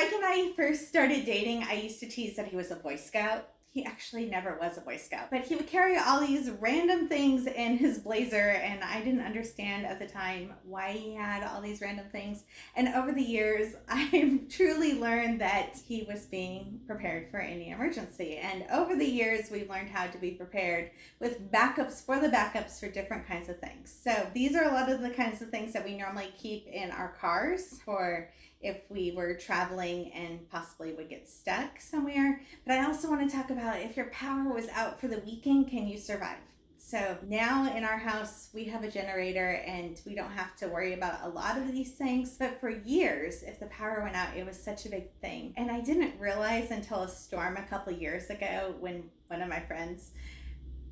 Mike and I first started dating, I used to tease that he was a Boy Scout. He actually never was a Boy Scout, but he would carry all these random things in his blazer, and I didn't understand at the time why he had all these random things. And over the years, I've truly learned that he was being prepared for any emergency. And over the years, we've learned how to be prepared with backups for the backups for different kinds of things. So these are a lot of the kinds of things that we normally keep in our cars for if we were traveling and possibly would get stuck somewhere. But I also want to talk about if your power was out for the weekend, can you survive? So now in our house, we have a generator and we don't have to worry about a lot of these things. But for years, if the power went out, it was such a big thing. And I didn't realize until a storm a couple years ago when one of my friends,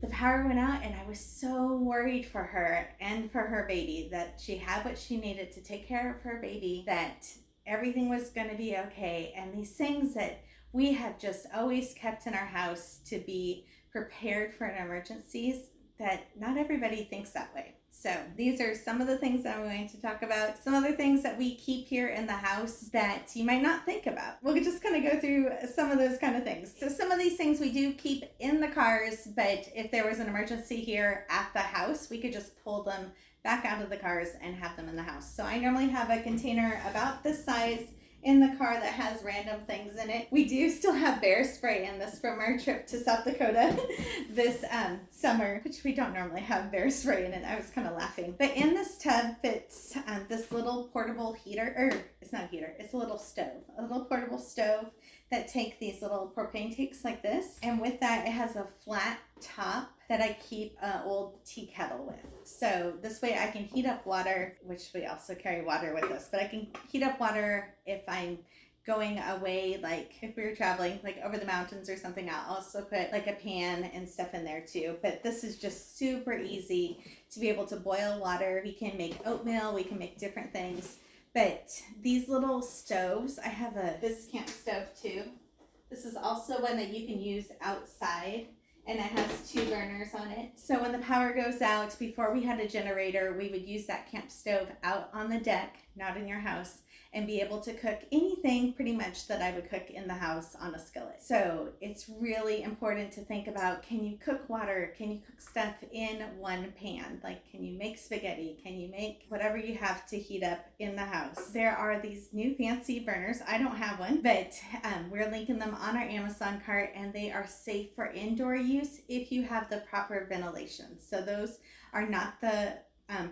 the power went out, and I was so worried for her and for her baby that she had what she needed to take care of her baby, that everything was going to be okay. And these things that we have just always kept in our house to be prepared for emergencies, that not everybody thinks that way. So these are some of the things that I'm going to talk about. Some other things that we keep here in the house that you might not think about. We'll just kind of go through some of those kind of things. So some of these things we do keep in the cars, but if there was an emergency here at the house, we could just pull them back out of the cars and have them in the house. So I normally have a container about this size in the car that has random things in it. We do still have bear spray in this from our trip to South Dakota this summer, which we don't normally have bear spray in it. I was kind of laughing. But in this tub fits this little portable heater, or it's not a heater, it's a little stove, a little portable stove that take these little propane tanks like this. And with that, it has a flat top that I keep an old tea kettle with. So this way I can heat up water, which we also carry water with us, but I can heat up water if I'm going away, like if we were traveling like over the mountains or something. I'll also put like a pan and stuff in there too. But this is just super easy to be able to boil water. We can make oatmeal, we can make different things. But these little stoves, I have this camp stove too. This is also one that you can use outside, and it has 2 burners on it. So when the power goes out, before we had a generator, we would use that camp stove out on the deck, not in your house, and be able to cook anything pretty much that I would cook in the house on a skillet. So it's really important to think about, can you cook water? Can you cook stuff in one pan? Like, can you make spaghetti? Can you make whatever you have to heat up in the house? There are these new fancy burners. I don't have one, but we're linking them on our Amazon cart, and they are safe for indoor use if you have the proper ventilation. So those are not the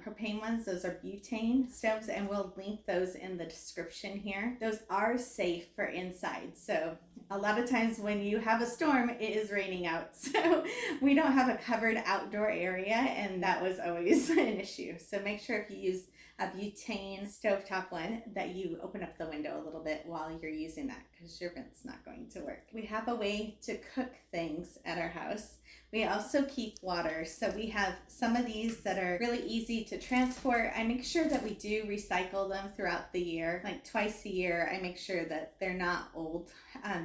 propane ones, those are butane stoves, and we'll link those in the description here. Those are safe for inside. So a lot of times when you have a storm, it is raining out. So we don't have a covered outdoor area, and that was always an issue. So make sure if you use a butane stovetop one that you open up the window a little bit while you're using that, because your vent's not going to work. We have a way to cook things at our house. We also keep water. So we have some of these that are really easy to transport. I make sure that we do recycle them throughout the year. Like twice a year, I make sure that they're not old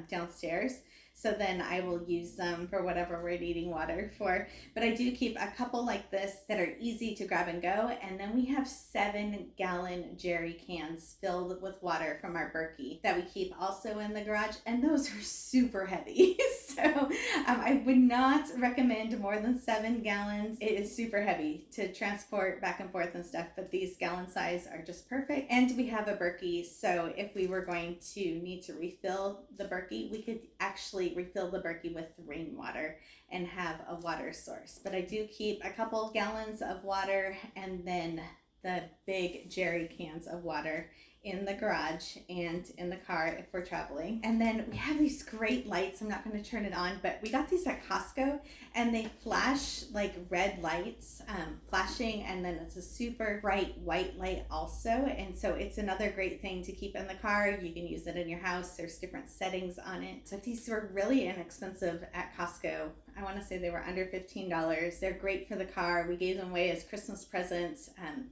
downstairs. So then I will use them for whatever we're needing water for. But I do keep a couple like this that are easy to grab and go. And then we have 7-gallon jerry cans filled with water from our 𝐷𝐴𝐃𝐒 that we keep also in the garage. And those are super heavy. So I would not recommend more than 7 gallons. It is super heavy to transport back and forth and stuff. But these gallon size are just perfect. And we have a 𝐷𝐴𝐃𝐒. So if we were going to need to refill the 𝐷𝐴𝐃𝐒, we could actually refill the 𝐷𝐴𝐃𝐒 with rainwater and have a water source. But I do keep a couple gallons of water and then the big jerry cans of water in the garage and in the car if we're traveling. And then we have these great lights. I'm not going to turn it on, but we got these at Costco, and they flash like red lights flashing, and then it's a super bright white light also. And so it's another great thing to keep in the car. You can use it in your house. There's different settings on it. So these were really inexpensive at Costco. I want to say they were under $15. They're great for the car. We gave them away as Christmas presents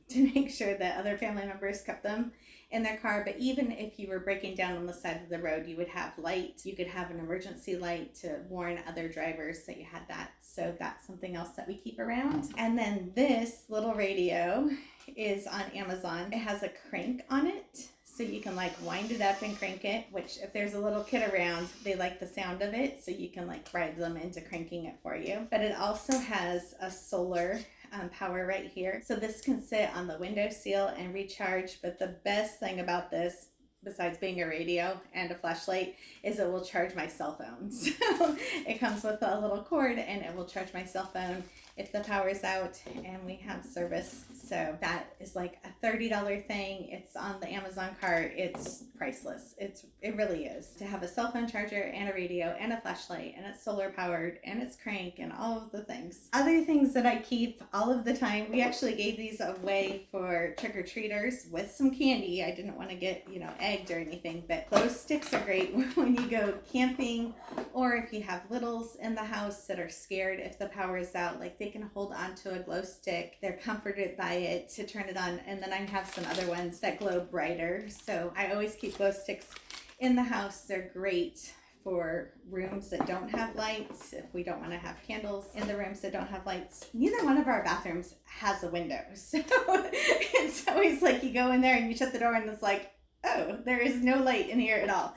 to make sure that other family members kept them in their car. But even if you were breaking down on the side of the road, you would have light. You could have an emergency light to warn other drivers that you had that. So that's something else that we keep around. And then this little radio is on Amazon. It has a crank on it. So you can like wind it up and crank it, which if there's a little kid around, they like the sound of it. So you can like bribe them into cranking it for you. But it also has a solar power right here. So this can sit on the window sill and recharge. But the best thing about this, besides being a radio and a flashlight, is it will charge my cell phone. So it comes with a little cord and it will charge my cell phone if the power's out and we have service. So that is like a $30 thing. It's on the Amazon cart. It's priceless. It really is. To have a cell phone charger and a radio and a flashlight, and it's solar powered and it's crank and all of the things. Other things that I keep all of the time, we actually gave these away for trick-or-treaters with some candy. I didn't want to get, egged or anything, but glow sticks are great when you go camping, or if you have littles in the house that are scared if the power is out, like they can hold onto a glow stick. They're comforted by it to turn it on. And then I have some other ones that glow brighter. So I always keep glow sticks in the house. They're great for rooms that don't have lights, if we don't want to have candles in the rooms that don't have lights. Neither one of our bathrooms has a window. So it's always like you go in there and you shut the door and it's like, oh, there is no light in here at all.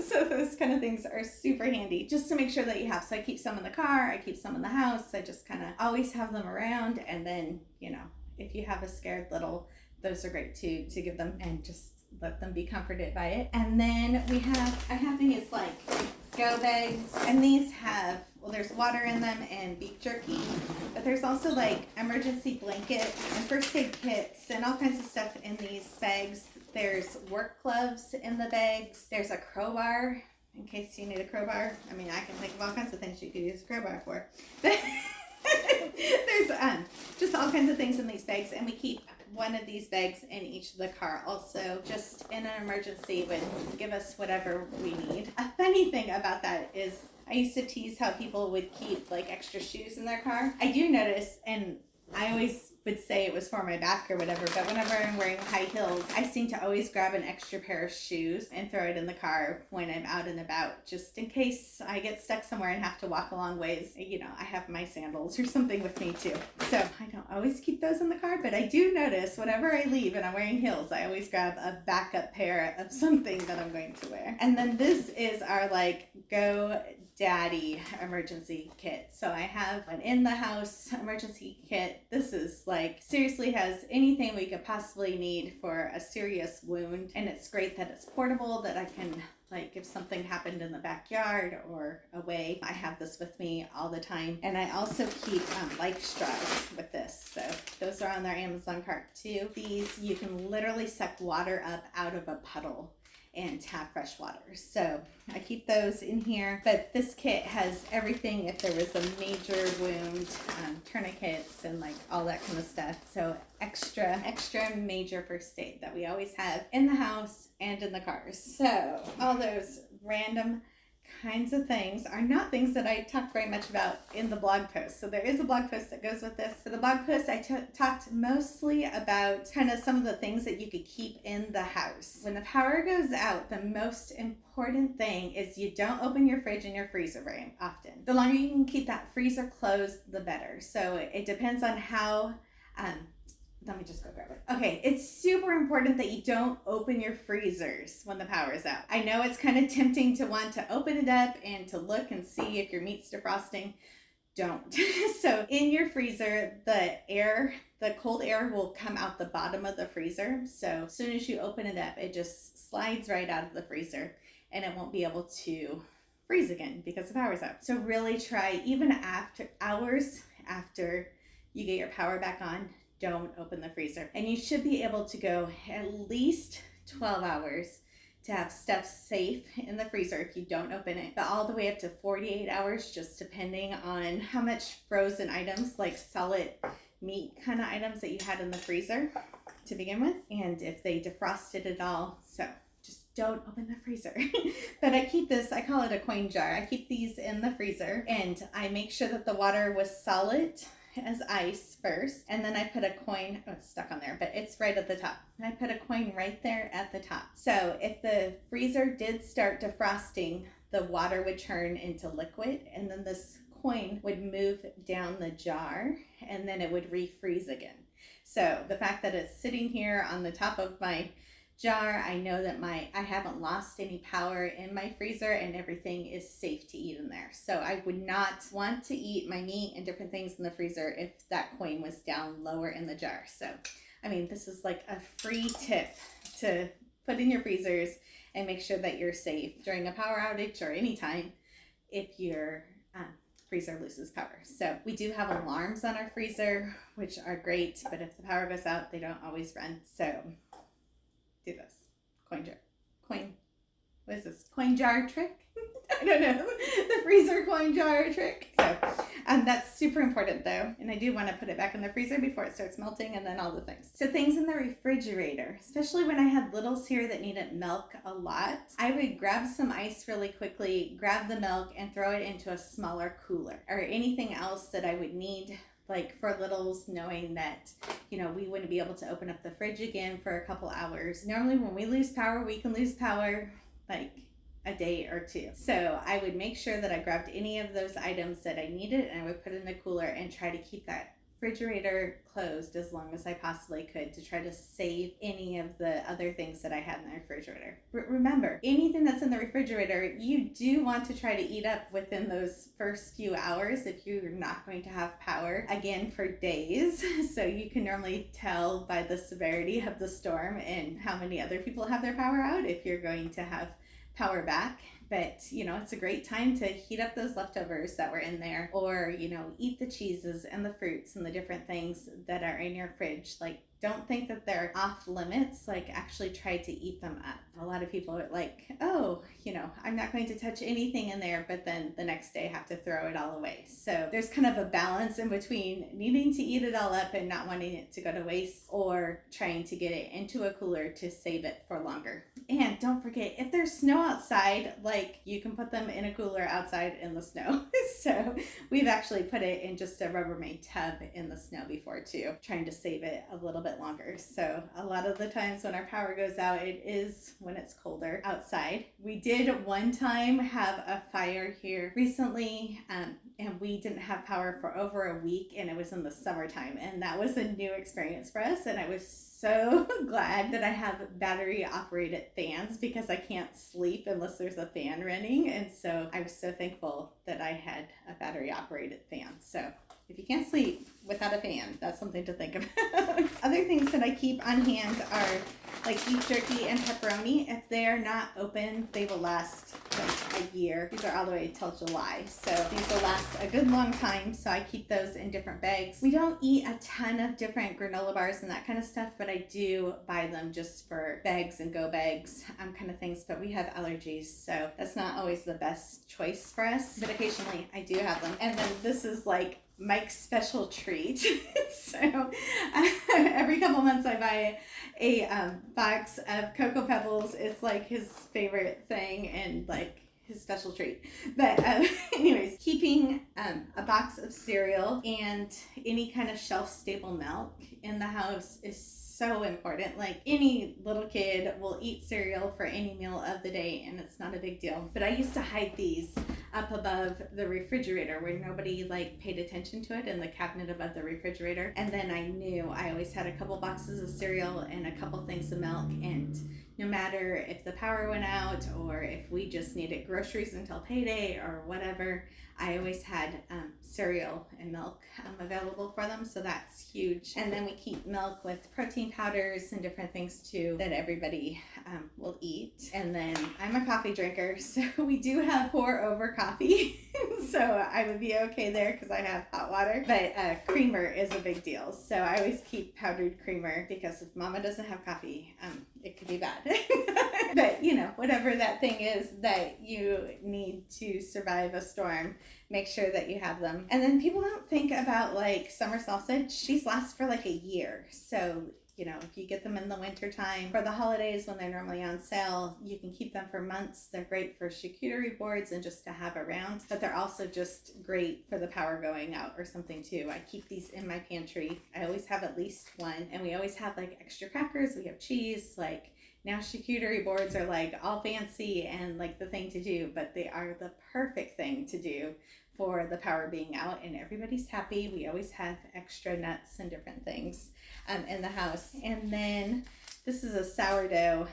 So those kind of things are super handy just to make sure that you have. So I keep some in the car, I keep some in the house. I just kind of always have them around. And then, if you have a scared little, those are great too, to give them and just let them be comforted by it. And then I have these like go bags, and these have, there's water in them and beef jerky, but there's also like emergency blankets and first aid kits and all kinds of stuff in these bags. There's work gloves in the bags. There's a crowbar in case you need a crowbar. I mean, I can think of all kinds of things you could use a crowbar for. But there's just all kinds of things in these bags, and we keep one of these bags in each of the car also, just in an emergency, would give us whatever we need. A funny thing about that is I used to tease how people would keep like extra shoes in their car. I do notice, and I always would say it was for my back or whatever, but whenever I'm wearing high heels, I seem to always grab an extra pair of shoes and throw it in the car when I'm out and about, just in case I get stuck somewhere and have to walk a long ways. I have my sandals or something with me too. So I don't always keep those in the car, but I do notice whenever I leave and I'm wearing heels, I always grab a backup pair of something that I'm going to wear. And then this is our like Go Daddy emergency kit. So I have an in the house emergency kit. This is like seriously has anything we could possibly need for a serious wound, and it's great that it's portable, that I can like if something happened in the backyard or away, I have this with me all the time. And I also keep life straws with this, so those are on their Amazon cart too. These you can literally suck water up out of a puddle and tap fresh water. So I keep those in here, but this kit has everything if there was a major wound, tourniquets and like all that kind of stuff. So extra major first aid that we always have in the house and in the cars. So all those random kinds of things are not things that I talk very much about in the blog post. So there is a blog post that goes with this. For the blog post, I talked mostly about kind of some of the things that you could keep in the house. When the power goes out, the most important thing is you don't open your fridge and your freezer very often. The longer you can keep that freezer closed, the better. So it depends on how let me just go grab it. Okay, it's super important that you don't open your freezers when the power is out. I know it's kind of tempting to want to open it up and to look and see if your meat's defrosting. Don't. So in your freezer, the cold air will come out the bottom of the freezer. So as soon as you open it up, it just slides right out of the freezer and it won't be able to freeze again because the power's out. So really try, even after hours after you get your power back on, don't open the freezer. And you should be able to go at least 12 hours to have stuff safe in the freezer if you don't open it, but all the way up to 48 hours, just depending on how much frozen items, like solid meat kind of items that you had in the freezer to begin with, and if they defrosted at all. So just don't open the freezer. But I keep this, I call it a coin jar. I keep these in the freezer and I make sure that the water was solid as ice first, and then I put a coin, it's stuck on there, but it's right at the top. And I put a coin right there at the top. So if the freezer did start defrosting, the water would turn into liquid, and then this coin would move down the jar, and then it would refreeze again. So the fact that it's sitting here on the top of my jar. I know that I haven't lost any power in my freezer and everything is safe to eat in there. So I would not want to eat my meat and different things in the freezer if that coin was down lower in the jar. So, I mean, this is like a free tip to put in your freezers and make sure that you're safe during a power outage or anytime if your freezer loses power. So we do have alarms on our freezer, which are great, but if the power goes out, they don't always run. So do this. What is this? Coin jar trick? I don't know. The freezer coin jar trick. So that's super important though. And I do want to put it back in the freezer before it starts melting and then all the things. So things in the refrigerator, especially when I had littles here that needed milk a lot, I would grab some ice really quickly, grab the milk and throw it into a smaller cooler or anything else that I would need. Like for littles, knowing that, we wouldn't be able to open up the fridge again for a couple hours. Normally when we lose power, we can lose power like a day or two. So I would make sure that I grabbed any of those items that I needed and I would put it in the cooler and try to keep that refrigerator closed as long as I possibly could to try to save any of the other things that I had in the refrigerator. Remember, anything that's in the refrigerator, you do want to try to eat up within those first few hours if you're not going to have power again for days. So you can normally tell by the severity of the storm and how many other people have their power out if you're going to have power back. But, it's a great time to heat up those leftovers that were in there or, eat the cheeses and the fruits and the different things that are in your fridge. Like, don't think that they're off limits, like actually try to eat them up. A lot of people are like, oh, I'm not going to touch anything in there, but then the next day have to throw it all away. So there's kind of a balance in between needing to eat it all up and not wanting it to go to waste or trying to get it into a cooler to save it for longer. And don't forget, if there's snow outside, like you can put them in a cooler outside in the snow. So we've actually put it in just a Rubbermaid tub in the snow before too, trying to save it a little bit longer. So a lot of the times when our power goes out, it is when it's colder outside. We did one time have a fire here recently, and we didn't have power for over a week, and it was in the summertime, and that was a new experience for us. And I was so glad that I have battery operated fans because I can't sleep unless there's a fan running. And so I was so thankful that I had a battery operated fan. So if you can't sleep without a fan, that's something to think about. Other things that I keep on hand are like beef jerky and pepperoni. If they're not open, they will last like a year. These are all the way till July. So these will last a good long time. So I keep those in different bags. We don't eat a ton of different granola bars and that kind of stuff, but I do buy them just for bags and go bags, kind of things. But we have allergies, so that's not always the best choice for us. But occasionally I do have them. And then this is like Mike's special treat. So every couple months I buy a box of Cocoa Pebbles. It's like his favorite thing and like his special treat. But anyways, keeping a box of cereal and any kind of shelf stable milk in the house is so important. Like any little kid will eat cereal for any meal of the day and it's not a big deal. But I used to hide these up above the refrigerator where nobody like paid attention to it in the cabinet above the refrigerator. And then I knew I always had a couple boxes of cereal and a couple things of milk, and no matter if the power went out or if we just needed groceries until payday or whatever, I always had cereal and milk available for them, so that's huge. And then we keep milk with protein powders and different things too that everybody will eat. And then I'm a coffee drinker, so we do have pour over coffee. So I would be okay there because I have hot water. But creamer is a big deal, so I always keep powdered creamer because if Mama doesn't have coffee, it could be bad. But whatever that thing is that you need to survive a storm, make sure that you have them. And then people don't think about like summer sausage. These last for like a year. So, if you get them in the winter time for the holidays when they're normally on sale, you can keep them for months. They're great for charcuterie boards and just to have around, but they're also just great for the power going out or something too. I keep these in my pantry. I always have at least one, and we always have like extra crackers. We have cheese, like now charcuterie boards are like all fancy and like the thing to do, but they are the perfect thing to do for the power being out and everybody's happy. We always have extra nuts and different things in the house. And then This is a sourdough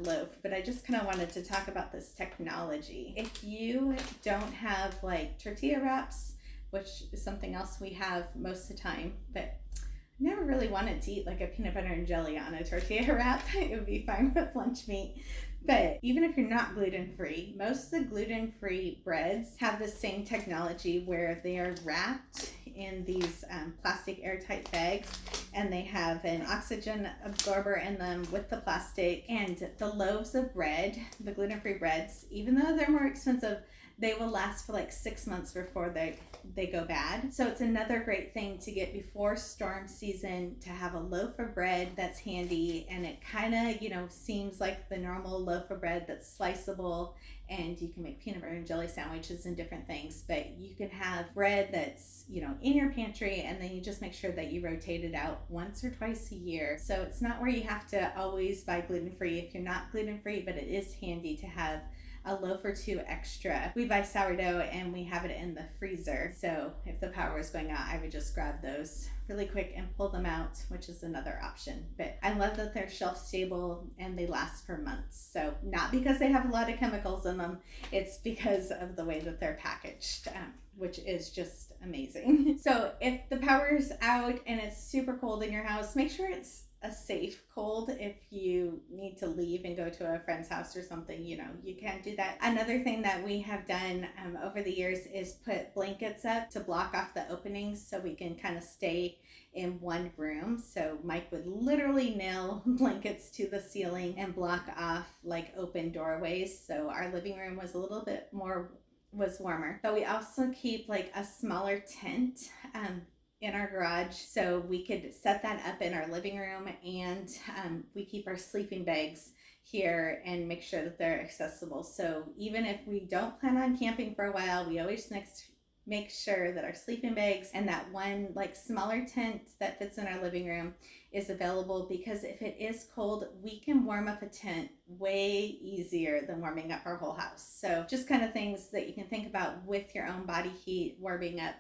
loaf, but I just kind of wanted to talk about this technology. If you don't have like tortilla wraps, which is something else we have most of the time, but I never really wanted to eat like a peanut butter and jelly on a tortilla wrap. It would be fine with lunch meat. But even if you're not gluten-free, most of the gluten-free breads have the same technology where they are wrapped in these plastic airtight bags, and they have an oxygen absorber in them with the plastic. And the loaves of bread, the gluten-free breads, even though they're more expensive, they will last for like 6 months before they go bad. So it's another great thing to get before storm season, to have a loaf of bread that's handy, and it kind of, you know, seems like the normal loaf of bread that's sliceable, and you can make peanut butter and jelly sandwiches and different things. But you can have bread that's, you know, in your pantry, and then you just make sure that you rotate it out once or twice a year. So it's not where you have to always buy gluten-free if you're not gluten-free, but it is handy to have a loaf or two extra. We buy sourdough and we have it in the freezer. So if the power is going out, I would just grab those really quick and pull them out, which is another option. But I love that they're shelf stable and they last for months. So not because they have a lot of chemicals in them, it's because of the way that they're packaged, which is just amazing. So if the power's out and it's super cold in your house, make sure it's a safe cold. If you need to leave and go to a friend's house or something, you know, you can do that. Another thing that we have done over the years is put blankets up to block off the openings so we can kind of stay in one room. So Mike would literally nail blankets to the ceiling and block off like open doorways. So our living room was a little bit warmer. But we also keep like a smaller tent in our garage, so we could set that up in our living room, and we keep our sleeping bags here and make sure that they're accessible. So even if we don't plan on camping for a while, we always make sure that our sleeping bags and that one like smaller tent that fits in our living room is available, because if it is cold, we can warm up a tent way easier than warming up our whole house. So just kind of things that you can think about with your own body heat, warming up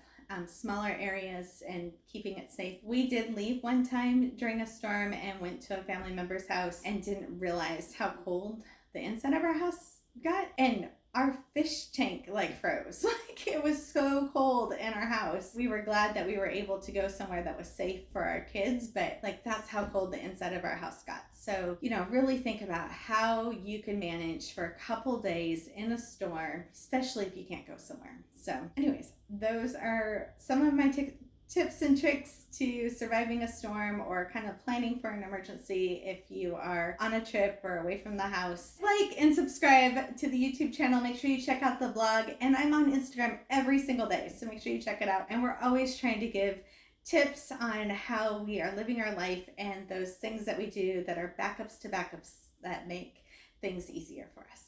smaller areas and keeping it safe. We did leave one time during a storm and went to a family member's house and didn't realize how cold the inside of our house got, and our fish tank like froze. Like it was so cold in our house. We were glad that we were able to go somewhere that was safe for our kids, but like that's how cold the inside of our house got. So, you know, really think about how you can manage for a couple days in a storm, especially if you can't go somewhere. So anyways, those are some of my tips and tricks to surviving a storm or kind of planning for an emergency if you are on a trip or away from the house. Like and subscribe to the YouTube channel. Make sure you check out the blog, and I'm on Instagram every single day, so make sure you check it out. And we're always trying to give tips on how we are living our life and those things that we do that are backups to backups that make things easier for us.